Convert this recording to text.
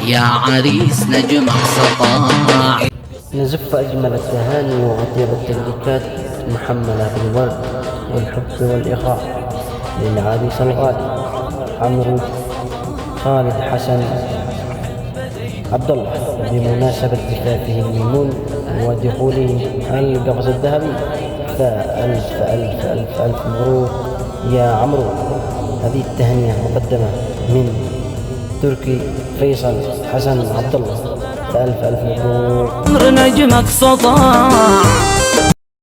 يا عريس نجمك سطاع. نزف أجمل التهاني وأطيب التبريكات محملة بالورد والحب والإخاء للعريس الغالي عمرو خالد حسن عبد الله بمناسبة زفافه الميمون ودخوله القفز الذهبي. فألف ألف ألف ألف مبروك يا عمرو. هذه التهنئة مقدمة من تركي فيصل حسن عبد الله. فألف ألف مبروك. نجمك سطاع.